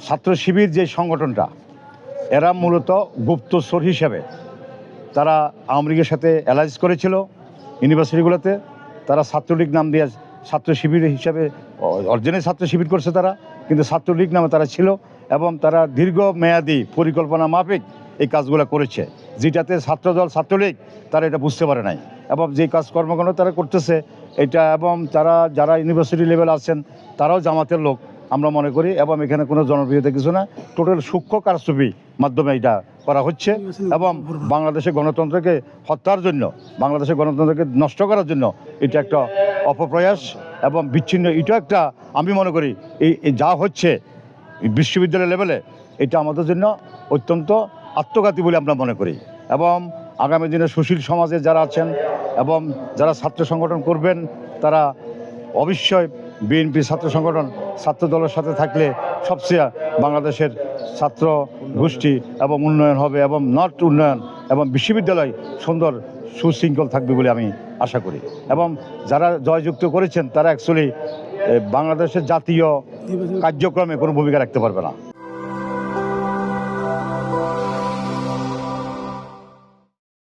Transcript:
ছাত্র শিবির যে সংগঠনটা, এরা মূলত গুপ্তচর হিসেবে তারা আওয়ামী লীগের সাথে অ্যালায়েন্স করেছিল ইউনিভার্সিটিগুলোতে। তারা ছাত্রলীগ নাম দিয়ে ছাত্র শিবির হিসাবে অরিজিনাল ছাত্র শিবির করছে তারা, কিন্তু ছাত্রলীগ নামে তারা ছিল এবং তারা দীর্ঘমেয়াদী পরিকল্পনা মাফিক এই কাজগুলো করেছে, যেটাতে ছাত্রদল ছাত্রলীগ তারা এটা বুঝতে পারে নাই এবং যে কাজ কর্মকাণ্ড তারা করতেছে এটা, এবং তারা যারা ইউনিভার্সিটি লেভেল আছেন তারাও জামাতের লোক আমরা মনে করি, এবং এখানে কোনো জনপ্রিয়তা কিছু না, টোটাল সূক্ষ্ম কারচুপির মাধ্যমে এটা করা হচ্ছে এবং বাংলাদেশের গণতন্ত্রকে হত্যার জন্য, বাংলাদেশের গণতন্ত্রকে নষ্ট করার জন্য এটা একটা অপপ্রয়াস এবং বিচ্ছিন্ন। এটা একটা আমি মনে করি এই যা হচ্ছে বিশ্ববিদ্যালয় লেভেলে এটা আমাদের জন্য অত্যন্ত আত্মঘাতী বলে আমরা মনে করি। এবং আগামী দিনে সুশীল সমাজে যারা আছেন এবং যারা ছাত্র সংগঠন করবেন তারা অবশ্যই বিএনপি ছাত্র সংগঠন ছাত্র দলের সাথে থাকলে সবচেয়ে বাংলাদেশের ছাত্র গোষ্ঠী এবং উন্নয়ন হবে এবং নট উন্নয়ন এবং বিশ্ববিদ্যালয় সুন্দর সুশৃঙ্খল থাকবে বলে আমি আশা করি। এবং যারা জয়যুক্ত করেছেন তারা অ্যাকচুয়ালি বাংলাদেশের জাতীয় কার্যক্রমে কোনো ভূমিকা রাখতে পারবে না।